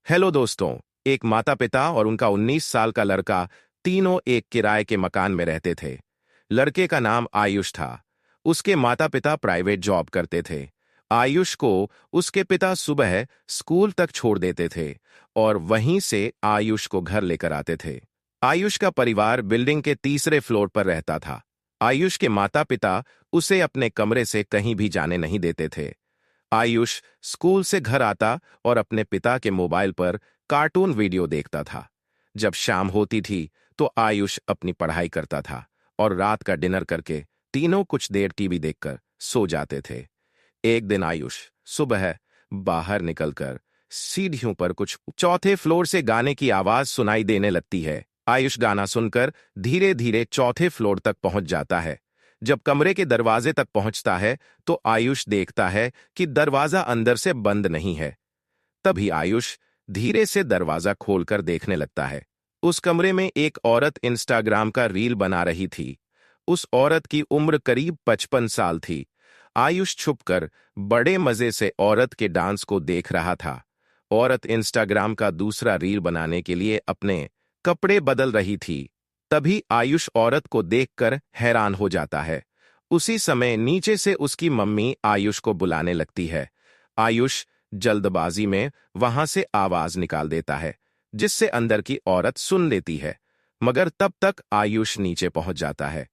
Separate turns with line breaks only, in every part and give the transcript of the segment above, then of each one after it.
Hello दोस्तों। एक माता पिता और उनका 19 साल का लड़का तीनों एक किराए के मकान में रहते थे। लड़के का नाम आयुष था। उसके माता पिता प्राइवेट जॉब करते थे। आयुष को उसके पिता सुबह स्कूल तक छोड़ देते थे और वहीं से आयुष को घर लेकर आते थे। आयुष का परिवार बिल्डिंग के तीसरे फ्लोर पर रहता था। आयुष के माता पिता उसे अपने कमरे से कहीं भी जाने नहीं देते थे। आयुष स्कूल से घर आता और अपने पिता के मोबाइल पर कार्टून वीडियो देखता था। जब शाम होती थी तो आयुष अपनी पढ़ाई करता था और रात का डिनर करके तीनों कुछ देर टीवी देखकर सो जाते थे। एक दिन आयुष सुबह बाहर निकलकर सीढ़ियों पर कुछ चौथे फ्लोर से गाने की आवाज सुनाई देने लगती है। आयुष गाना सुनकर धीरे धीरे चौथे फ्लोर तक पहुंच जाता है। जब कमरे के दरवाजे तक पहुंचता है तो आयुष देखता है कि दरवाजा अंदर से बंद नहीं है। तभी आयुष धीरे से दरवाजा खोलकर देखने लगता है। उस कमरे में एक औरत इंस्टाग्राम का रील बना रही थी। उस औरत की उम्र करीब 55 साल थी। आयुष छुपकर बड़े मजे से औरत के डांस को देख रहा था। औरत इंस्टाग्राम का दूसरा रील बनाने के लिए अपने कपड़े बदल रही थी। तभी आयुष औरत को देखकर हैरान हो जाता है। उसी समय नीचे से उसकी मम्मी आयुष को बुलाने लगती है। आयुष जल्दबाजी में वहां से आवाज निकाल देता है, जिससे अंदर की औरत सुन लेती है। मगर तब तक आयुष नीचे पहुंच जाता है।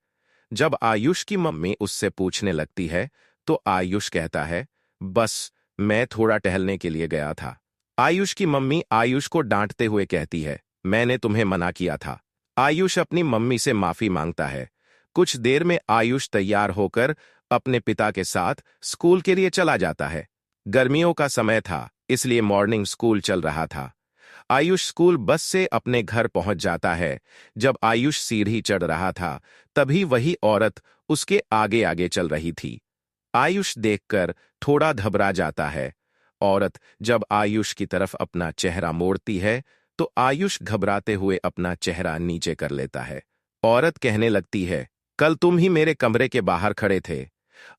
जब आयुष की मम्मी उससे पूछने लगती है तो आयुष कहता है, बस मैं थोड़ा टहलने के लिए गया था। आयुष की मम्मी आयुष को डांटते हुए कहती है, मैंने तुम्हें मना किया था। आयुष अपनी मम्मी से माफी मांगता है। कुछ देर में आयुष तैयार होकर अपने पिता के साथ स्कूल के लिए चला जाता है। गर्मियों का समय था, इसलिए मॉर्निंग स्कूल चल रहा था। आयुष स्कूल बस से अपने घर पहुंच जाता है। जब आयुष सीढ़ी चढ़ रहा था तभी वही औरत उसके आगे आगे चल रही थी। आयुष देखकर थोड़ा घबरा जाता है। औरत जब आयुष की तरफ अपना चेहरा मोड़ती है तो आयुष घबराते हुए अपना चेहरा नीचे कर लेता है। औरत कहने लगती है, कल तुम ही मेरे कमरे के बाहर खड़े थे।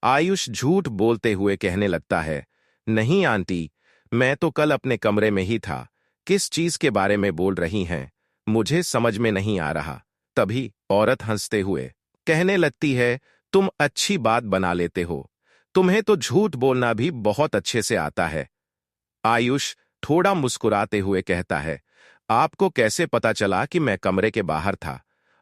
आयुष झूठ बोलते हुए कहने लगता है, नहीं आंटी, मैं तो कल अपने कमरे में ही था। किस चीज के बारे में बोल रही हैं? मुझे समझ में नहीं आ रहा। तभी औरत हंसते हुए कहने लगती है, तुम अच्छी बात बना लेते हो। तुम्हें तो झूठ बोलना भी बहुत अच्छे से आता है। आयुष थोड़ा मुस्कुराते हुए कहता है, आपको कैसे पता चला कि मैं कमरे के बाहर था?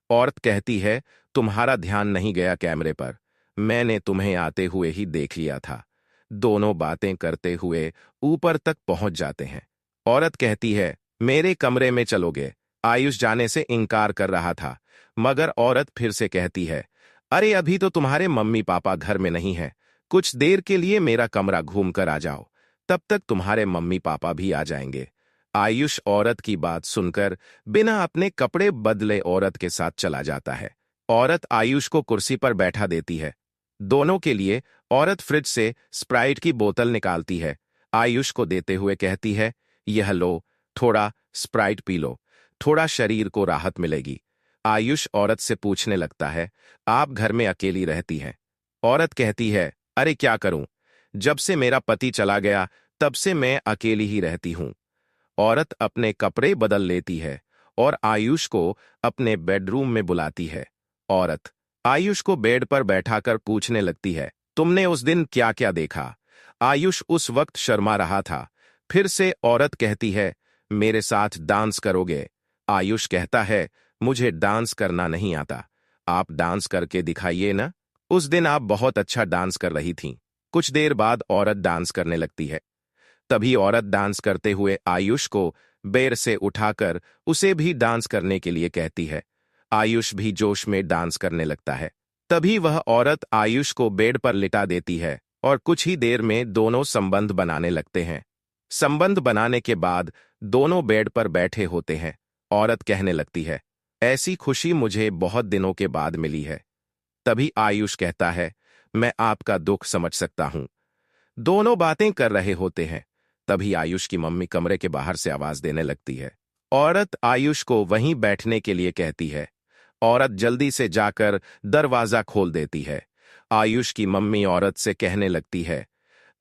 औरत कहती है, तुम्हारा ध्यान नहीं गया कैमरे पर। मैंने तुम्हें आते हुए ही देख लिया था। दोनों बातें करते हुए ऊपर तक पहुंच जाते हैं। औरत कहती है, मेरे कमरे में चलोगे? आयुष जाने से इनकार कर रहा था, मगर औरत फिर से कहती है, अरे अभी तो तुम्हारे मम्मी पापा घर में नहीं है। कुछ देर के लिए मेरा कमरा घूम कर आ जाओ, तब तक तुम्हारे मम्मी पापा भी आ जाएंगे। आयुष औरत की बात सुनकर बिना अपने कपड़े बदले औरत के साथ चला जाता है। औरत आयुष को कुर्सी पर बैठा देती है। दोनों के लिए औरत फ्रिज से स्प्राइट की बोतल निकालती है। आयुष को देते हुए कहती है, यह लो, थोड़ा स्प्राइट पी लो, थोड़ा शरीर को राहत मिलेगी। आयुष औरत से पूछने लगता है, आप घर में अकेली रहती हैं? औरत कहती है, अरे क्या करूं, जब से मेरा पति चला गया तब से मैं अकेली ही रहती हूं। औरत अपने कपड़े बदल लेती है और आयुष को अपने बेडरूम में बुलाती है। औरत आयुष को बेड पर बैठाकर पूछने लगती है, तुमने उस दिन क्या क्या देखा? आयुष उस वक्त शर्मा रहा था। फिर से औरत कहती है, मेरे साथ डांस करोगे? आयुष कहता है, मुझे डांस करना नहीं आता। आप डांस करके दिखाइए ना। उस दिन आप बहुत अच्छा डांस कर रही थीं। कुछ देर बाद औरत डांस करने लगती है। तभी औरत डांस करते हुए आयुष को बेड से उठाकर उसे भी डांस करने के लिए कहती है। आयुष भी जोश में डांस करने लगता है। तभी वह औरत आयुष को बेड पर लिटा देती है और कुछ ही देर में दोनों संबंध बनाने लगते हैं। संबंध बनाने के बाद दोनों बेड पर बैठे होते हैं। औरत कहने लगती है, ऐसी खुशी मुझे बहुत दिनों के बाद मिली है। तभी आयुष कहता है, मैं आपका दुख समझ सकता हूं। दोनों बातें कर रहे होते हैं। तभी आयुष की मम्मी कमरे के बाहर से आवाज देने लगती है। औरत आयुष को वहीं बैठने के लिए कहती है। औरत जल्दी से जाकर दरवाजा खोल देती है। आयुष की मम्मी औरत से कहने लगती है,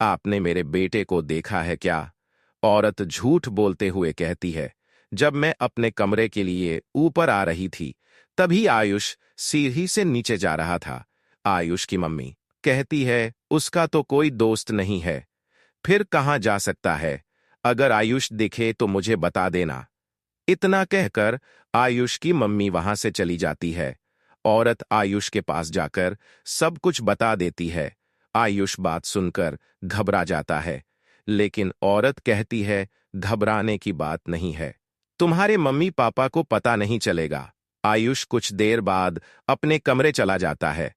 आपने मेरे बेटे को देखा है क्या? औरत झूठ बोलते हुए कहती है, जब मैं अपने कमरे के लिए ऊपर आ रही थी तभी आयुष सीढ़ी से नीचे जा रहा था। आयुष की मम्मी कहती है, उसका तो कोई दोस्त नहीं है, फिर कहाँ जा सकता है? अगर आयुष दिखे तो मुझे बता देना। इतना कहकर आयुष की मम्मी वहां से चली जाती है। औरत आयुष के पास जाकर सब कुछ बता देती है। आयुष बात सुनकर घबरा जाता है, लेकिन औरत कहती है, घबराने की बात नहीं है, तुम्हारे मम्मी पापा को पता नहीं चलेगा। आयुष कुछ देर बाद अपने कमरे चला जाता है।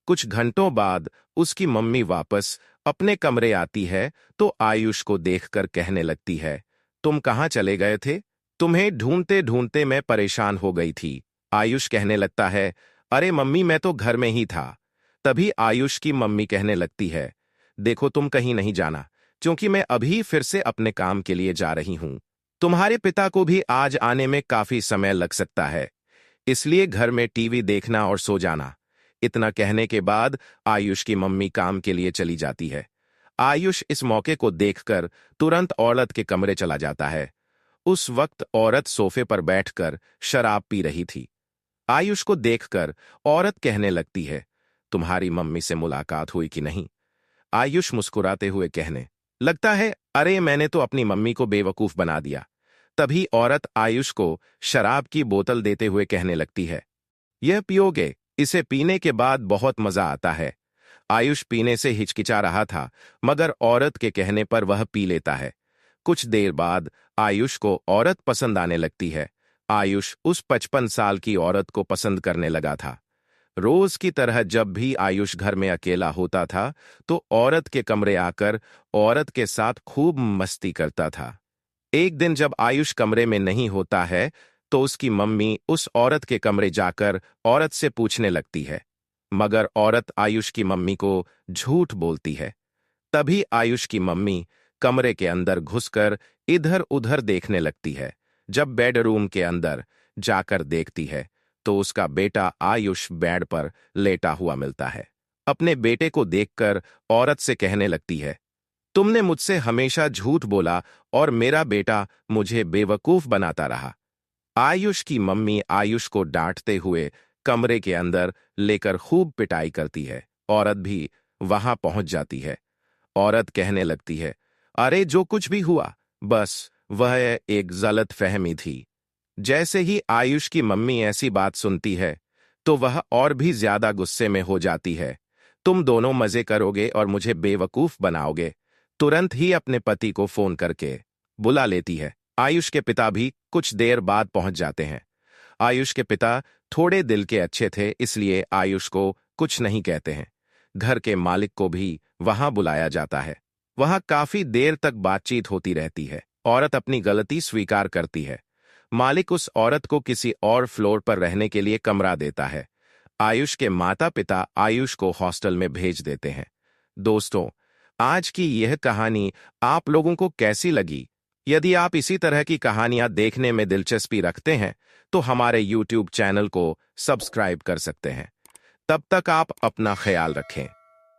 कुछ घंटों बाद उसकी मम्मी वापस अपने कमरे आती है तो आयुष को देखकर कहने लगती है, तुम कहाँ चले गए थे? तुम्हें ढूंढते ढूंढते मैं परेशान हो गई थी। आयुष कहने लगता है, अरे मम्मी मैं तो घर में ही था। तभी आयुष की मम्मी कहने लगती है, देखो तुम कहीं नहीं जाना, क्योंकि मैं अभी फिर से अपने काम के लिए जा रही हूं। तुम्हारे पिता को भी आज आने में काफी समय लग सकता है, इसलिए घर में टीवी देखना और सो जाना। इतना कहने के बाद आयुष की मम्मी काम के लिए चली जाती है। आयुष इस मौके को देखकर तुरंत औरत के कमरे चला जाता है। उस वक्त औरत सोफे पर बैठकर शराब पी रही थी। आयुष को देखकर औरत कहने लगती है, तुम्हारी मम्मी से मुलाकात हुई कि नहीं? आयुष मुस्कुराते हुए कहने लगता है, अरे मैंने तो अपनी मम्मी को बेवकूफ बना दिया। तभी औरत आयुष को शराब की बोतल देते हुए कहने लगती है, यह पियोगे? इसे पीने के बाद बहुत मजा आता है। आयुष पीने से हिचकिचा रहा था, मगर औरत के कहने पर वह पी लेता है। कुछ देर बाद आयुष को औरत पसंद आने लगती है। आयुष उस 55 साल की औरत को पसंद करने लगा था। रोज की तरह जब भी आयुष घर में अकेला होता था तो औरत के कमरे आकर औरत के साथ खूब मस्ती करता था। एक दिन जब आयुष कमरे में नहीं होता है तो उसकी मम्मी उस औरत के कमरे जाकर औरत से पूछने लगती है, मगर औरत आयुष की मम्मी को झूठ बोलती है। तभी आयुष की मम्मी कमरे के अंदर घुसकर इधर उधर देखने लगती है। जब बेडरूम के अंदर जाकर देखती है तो उसका बेटा आयुष बेड पर लेटा हुआ मिलता है। अपने बेटे को देखकर औरत से कहने लगती है, तुमने मुझसे हमेशा झूठ बोला और मेरा बेटा मुझे बेवकूफ बनाता रहा। आयुष की मम्मी आयुष को डांटते हुए कमरे के अंदर लेकर खूब पिटाई करती है। औरत भी वहां पहुंच जाती है। औरत कहने लगती है, अरे जो कुछ भी हुआ बस वह एक गलतफहमी थी। जैसे ही आयुष की मम्मी ऐसी बात सुनती है तो वह और भी ज्यादा गुस्से में हो जाती है। तुम दोनों मजे करोगे और मुझे बेवकूफ बनाओगे। तुरंत ही अपने पति को फोन करके बुला लेती है। आयुष के पिता भी कुछ देर बाद पहुंच जाते हैं। आयुष के पिता थोड़े दिल के अच्छे थे, इसलिए आयुष को कुछ नहीं कहते हैं। घर के मालिक को भी वहां बुलाया जाता है। वहां काफी देर तक बातचीत होती रहती है। औरत अपनी गलती स्वीकार करती है। मालिक उस औरत को किसी और फ्लोर पर रहने के लिए कमरा देता है। आयुष के माता पिता आयुष को हॉस्टल में भेज देते हैं। दोस्तों, आज की यह कहानी आप लोगों को कैसी लगी? यदि आप इसी तरह की कहानियां देखने में दिलचस्पी रखते हैं तो हमारे YouTube चैनल को सब्सक्राइब कर सकते हैं। तब तक आप अपना ख्याल रखें।